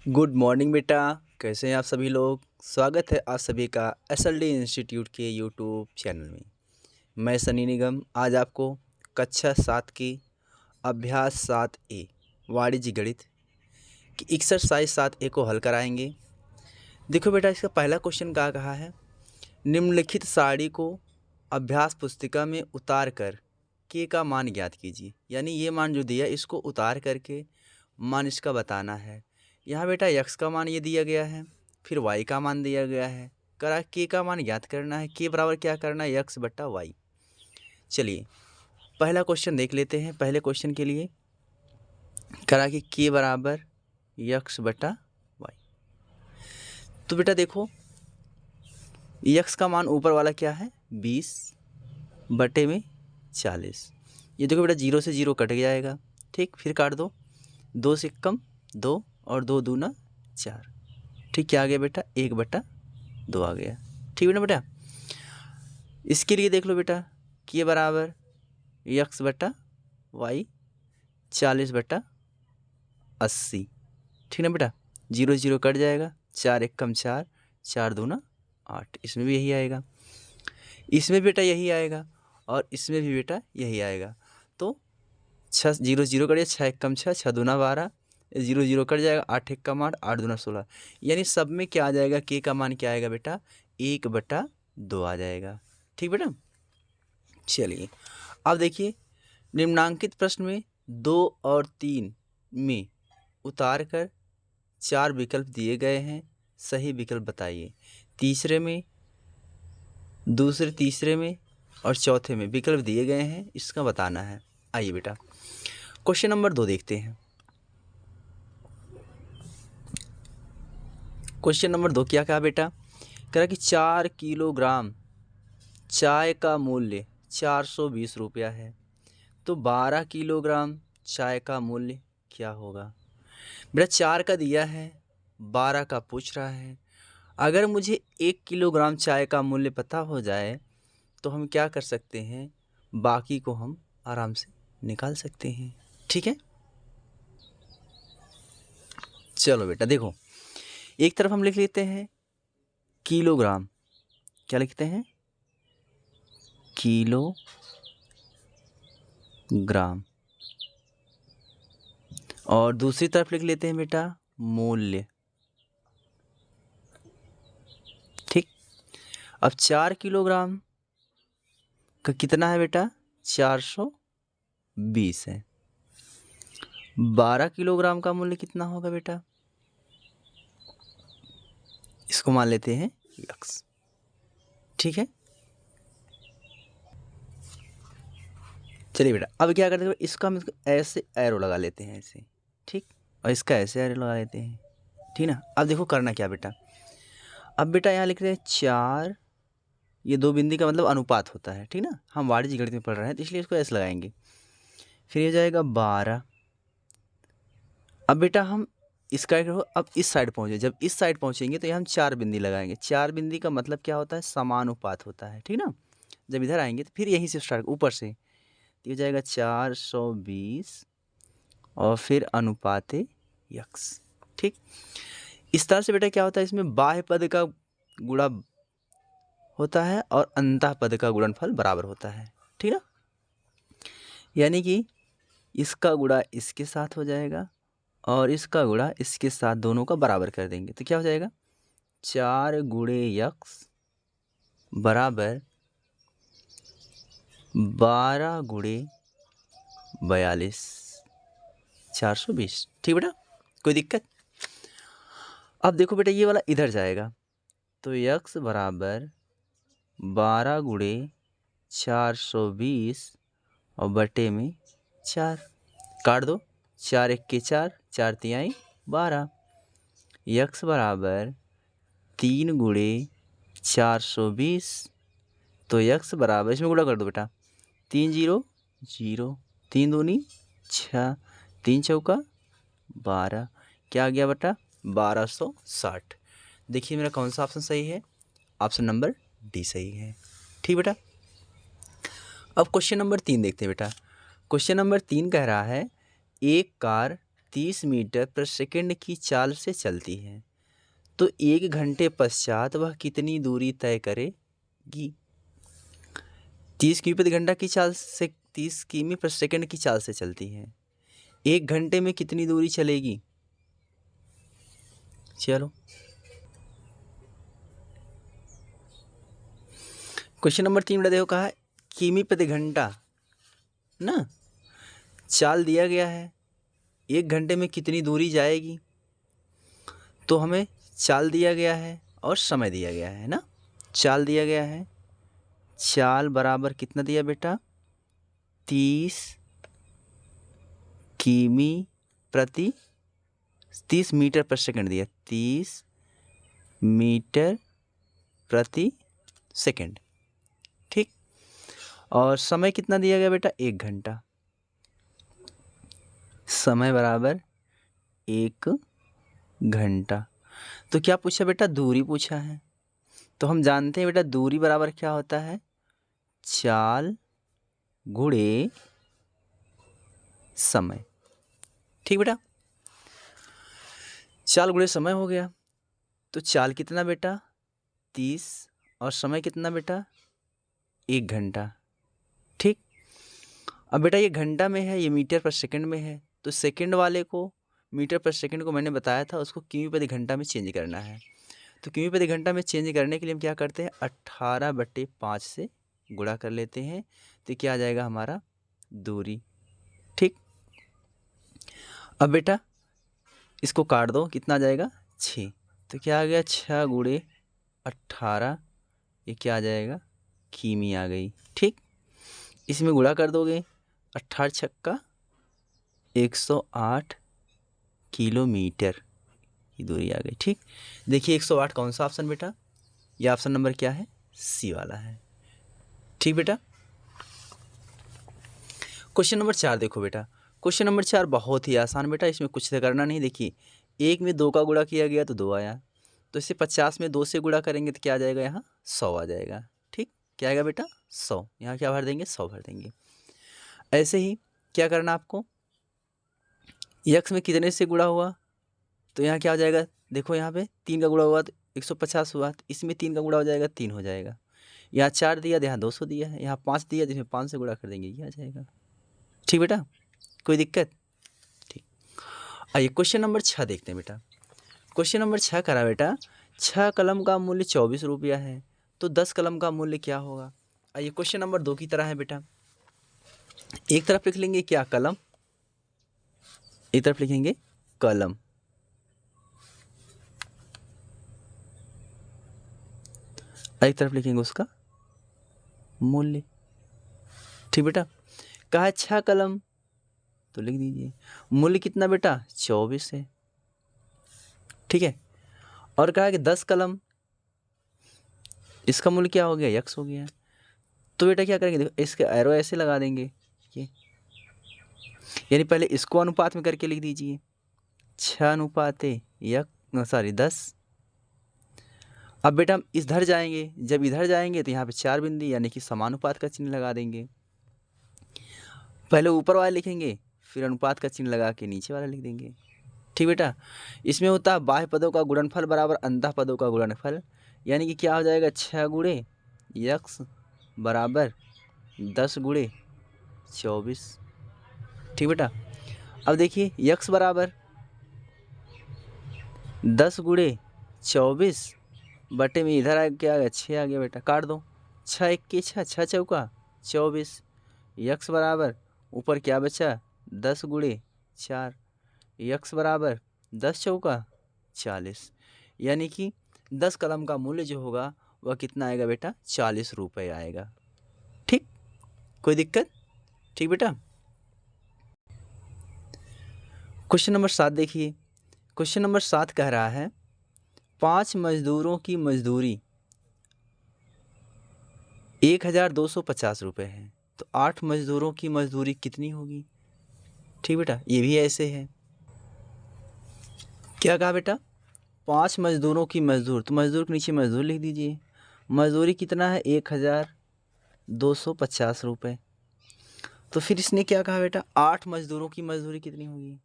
Good morning बेटा। कैसे हैं आप सभी लोग। स्वागत है आप सभी का एसएलडी इंस्टीट्यूट के यूट्यूब चैनल में। मैं सनी निगम आज आपको कक्षा 7 की अभ्यास 7A वाणिज्य गणित की एक्सरसाइज 7A को हल कराएंगे। देखो बेटा, इसका पहला क्वेश्चन क्या कहा है, निम्नलिखित सारणी को अभ्यास पुस्तिका में उतार कर के का मान ज्ञात कीजिए। यानी ये मान जो दिया इसको उतार करके मान इसका बताना है। यहाँ बेटा यक्स का मान ये दिया गया है, फिर वाई का मान दिया गया है, करा के का मान ज्ञात करना है। के बराबर क्या करना है, यक्स बट्टा वाई। चलिए पहला क्वेश्चन देख लेते हैं। पहले क्वेश्चन के लिए करा के बराबर यक्स बट्टा वाई। तो बेटा देखो यक्स का मान ऊपर वाला क्या है 20 बटे में 40। ये देखो बेटा 0 से 0 कट जाएगा, ठीक। फिर काट दो, 2 से कम 2 और 2 दूना 4, ठीक। क्या आ गया बेटा 1 बटा 2 आ गया, ठीक है ना बेटा। इसके लिए देख लो बेटा के बराबर यक्स बटा वाई 40 बटा 80, ठीक ना बेटा। 0 0 कट जाएगा, 4 1 कम 4, 4 दूना 8। इसमें भी यही आएगा, इसमें बेटा यही आएगा और इसमें भी बेटा यही आएगा। तो 6 0 0 कट जाएगा, 6 1 कम 6, 6 दूना 12, 0 0 कट जाएगा, 8 1 कम 8, 8 दूना 16। यानी सब में क्या आ जाएगा, के का मान क्या आएगा बेटा 1 बटा 2 आ जाएगा, ठीक बेटा। चलिए अब देखिए निम्नांकित प्रश्न में 2 और 3 में उतार कर 4 विकल्प दिए गए हैं, सही विकल्प बताइए। तीसरे में, दूसरे तीसरे में और चौथे में विकल्प दिए गए हैं, इसका बताना है। आइए बेटा क्वेश्चन नंबर 2 देखते हैं। क्वेश्चन नंबर 2 क्या कहा बेटा, कह रहा कि 4 किलोग्राम चाय का मूल्य 420 रुपया है, तो 12 किलोग्राम चाय का मूल्य क्या होगा। बेटा 4 का दिया है, 12 का पूछ रहा है। अगर मुझे 1 किलोग्राम चाय का मूल्य पता हो जाए तो हम क्या कर सकते हैं, बाकी को हम आराम से निकाल सकते हैं, ठीक है। चलो बेटा देखो, एक तरफ हम लिख लेते हैं किलोग्राम, क्या लिखते हैं किलोग्राम, और दूसरी तरफ लिख लेते हैं बेटा मूल्य, ठीक। अब 4 किलोग्राम का कितना है बेटा 420 है, 12 किलोग्राम का मूल्य कितना होगा बेटा, इसको मान लेते हैं यक्स, ठीक है। चलिए बेटा अब क्या करते हैं, इसका हम ऐसे एरो लगा लेते हैं ऐसे, ठीक, और इसका ऐसे एरो लगा लेते हैं, ठीक ना। अब देखो करना क्या बेटा, अब बेटा यहाँ लिख रहे हैं 4, ये 2 बिंदी का मतलब अनुपात होता है, ठीक ना। हम वाणिज्य गणित में पढ़ रहे हैं तो इसलिए इसको ऐसे लगाएंगे। फिर ये जाएगा 12। अब बेटा हम इसका अब इस साइड पहुँचे, जब इस साइड पहुँचेंगे तो यहाँ हम 4 बिंदी लगाएंगे। 4 बिंदी का मतलब क्या होता है, समानुपात होता है, ठीक ना। जब इधर आएंगे तो फिर यहीं से स्टार्ट ऊपर से, तो ये जाएगा 420 और फिर अनुपात यक्स, ठीक। इस तरह से बेटा क्या होता है, इसमें बाह्य पद का गुणा होता है और अंतः पद का गुणनफल बराबर होता है, ठीक ना। यानी कि इसका गुणा इसके साथ हो जाएगा और इसका गुणा इसके साथ, दोनों का बराबर कर देंगे तो क्या हो जाएगा 4 गुणे यक्स बराबर 12 गुणे 42 420, ठीक बेटा, कोई दिक्कत। अब देखो बेटा ये वाला इधर जाएगा तो यक्स बराबर 12 गुणे 420 और बटे में 4, काट दो, 4 1 के 4, 4 तिहाई 12, यक्स बराबर 3 गुणे 420, तो यक्स बराबर, इसमें गुणा कर दो बेटा, 3 0 0, 3 दूनी 6, 3 चौका 12, क्या आ गया बेटा 1260। देखिए मेरा कौन सा ऑप्शन सही है, ऑप्शन नंबर डी सही है, ठीक बेटा। अब क्वेश्चन नंबर 3 देखते हैं बेटा। क्वेश्चन नंबर 3 कह रहा है एक कार 30 मीटर प्रति सेकंड की चाल से चलती है तो 1 घंटे पश्चात वह कितनी दूरी तय करेगी। 30 किमी प्रति घंटा की चाल से 30 किमी प्रति सेकंड की चाल से चलती है, 1 घंटे में कितनी दूरी चलेगी। चलो क्वेश्चन नंबर 3 देखो, कहा है किमी प्रति घंटा ना, चाल दिया गया है, 1 घंटे में कितनी दूरी जाएगी। तो हमें चाल दिया गया है और समय दिया गया है ना। चाल दिया गया है, चाल बराबर कितना दिया बेटा, 30 मीटर प्रति सेकंड दिया, 30 मीटर प्रति सेकंड, ठीक। और समय कितना दिया गया बेटा, 1 घंटा। समय बराबर 1 घंटा। तो क्या पूछा बेटा, दूरी पूछा है। तो हम जानते हैं बेटा दूरी बराबर क्या होता है, चाल गुणे समय, ठीक बेटा। चाल गुणे समय हो गया। तो चाल कितना बेटा 30 और समय कितना बेटा 1 घंटा, ठीक। अब बेटा ये घंटा में है, ये मीटर पर सेकंड में है, तो सेकंड वाले को मीटर पर सेकंड को मैंने बताया था उसको किमी प्रति घंटा में चेंज करना है। तो किमी प्रति घंटा में चेंज करने के लिए हम क्या करते हैं, 18/5 से गुणा कर लेते हैं, तो क्या आ जाएगा हमारा दूरी, ठीक। अब बेटा इसको काट दो, कितना आ जाएगा 6, तो क्या आ गया 6 गुणे 18, ये क्या आ जाएगा किमी आ गई, ठीक। इसमें गुणा कर दोगे, 18 छक्का 108 किलोमीटर की दूरी आ गई, ठीक। देखिए 108 कौन सा ऑप्शन बेटा, ये ऑप्शन नंबर क्या है, सी वाला है, ठीक बेटा। क्वेश्चन नंबर 4 देखो बेटा, क्वेश्चन नंबर 4 बहुत ही आसान बेटा, इसमें कुछ से करना नहीं। देखिए 1 में 2 का गुणा किया गया तो 2 आया, तो इसे 50 में 2 से गुणा करेंगे तो क्या आ जाएगा, यहाँ 100 आ जाएगा, ठीक। क्या आएगा बेटा 100, यहाँ क्या भर देंगे 100 भर देंगे। ऐसे ही क्या करना आपको, यक्स में कितने से गुणा हुआ तो यहाँ क्या हो जाएगा, देखो यहाँ पे 3 का गुणा हुआ तो 150 हुआ, तो इसमें 3 का गुणा हो जाएगा 3 हो जाएगा। यहाँ 4 दिया तो यहाँ 200 दिया है, यहाँ 5 दिया जिसमें 5 से गुणा कर देंगे ये आ जाएगा, ठीक बेटा, कोई दिक्कत, ठीक। आइए क्वेश्चन नंबर 6 देखते हैं बेटा। क्वेश्चन नंबर 6 करा बेटा, 6 कलम का मूल्य 24 रुपया है तो 10 कलम का मूल्य क्या होगा। आइए क्वेश्चन नंबर 2 की तरह है बेटा, एक तरफ लिख लेंगे क्या कलम, एक तरफ लिखेंगे कलम, एक तरफ लिखेंगे उसका मूल्य, ठीक बेटा। कहा है 6 कलम तो लिख दीजिए, मूल्य कितना बेटा 24 है, ठीक है। और कहा है कि 10 कलम, इसका मूल्य क्या हो गया यक्स हो गया। तो बेटा क्या करेंगे, देखो इसके एरो ऐसे लगा देंगे ये, यानी पहले इसको अनुपात में करके लिख दीजिए 6:10। अब बेटा हम इधर जाएंगे, जब इधर जाएंगे तो यहाँ पे 4 बिंदी यानी कि समानुपात का चिन्ह लगा देंगे, पहले ऊपर वाला लिखेंगे फिर अनुपात का चिन्ह लगा के नीचे वाला लिख देंगे, ठीक बेटा। इसमें होता है बाह्य पदों का गुणनफल बराबर अंतः पदों का गुणनफल, यानी कि क्या हो जाएगा 6 गुणे यक्स बराबर 10 गुणे 24, ठीक बेटा। अब देखिए यक्स बराबर 10 गुणे 24 बटे में इधर आ क्या आ गया 6 आ गया बेटा, काट दो 6 1 के 6, 6 चौका 24, यक्स बराबर ऊपर क्या बचा 10 गुणे 4, यक्स बराबर 10 चौका 40, यानी कि 10 कलम का मूल्य जो होगा वह कितना आएगा बेटा 40 रुपये आएगा, ठीक, कोई दिक्कत, ठीक बेटा। क्वेश्चन नंबर 7 देखिए, क्वेश्चन नंबर 7 कह रहा है 5 मजदूरों की मजदूरी 1250 रुपये है तो 8 मजदूरों की मजदूरी कितनी होगी, ठीक बेटा। ये भी ऐसे है, क्या कहा बेटा 5 मजदूरों की मजदूर, तो मजदूर के नीचे मजदूर लिख दीजिए, मजदूरी कितना है 1250 रुपये। तो फिर इसने क्या कहा बेटा 8 मजदूरों की मजदूरी कितनी होगी,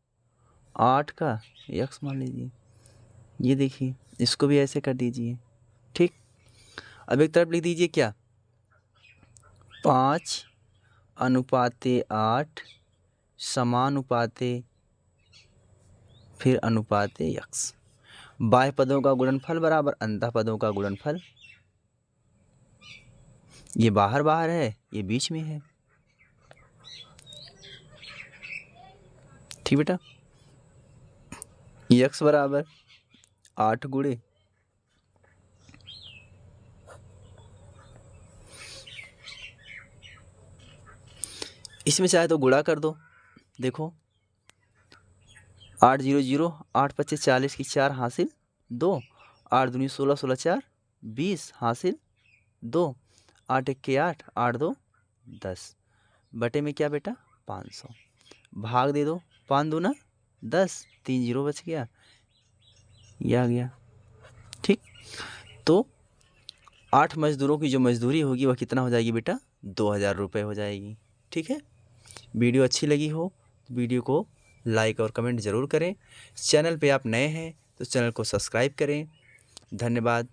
8 का यक्स मान लीजिए। ये देखिए इसको भी ऐसे कर दीजिए। ठीक, अब एक तरफ लिख दीजिए क्या, 5:8 समानुपाते फिर अनुपाते यक्स। बाह्य पदों का गुणनफल बराबर अंतः पदों का गुणनफल। ये बाहर बाहर है, ये बीच में है। ठीक बेटा, यक्स बराबर 8 गुणे इसमें चाहे तो गुणा कर दो। देखो 8 0 0, 8 25 40 की 4 हासिल 2, 8 दूनी 16 16 4 20 हासिल 2, 8 1 के 8, 8 2 10 बटे में क्या बेटा 500। भाग दे दो, 5 दूना 10, 3 0 बच गया, ये आ गया। ठीक, तो 8 मजदूरों की जो मजदूरी होगी वह कितना हो जाएगी बेटा, 2000 रुपये हो जाएगी। ठीक है, वीडियो अच्छी लगी हो तो वीडियो को लाइक और कमेंट ज़रूर करें। चैनल पे आप नए हैं तो चैनल को सब्सक्राइब करें। धन्यवाद।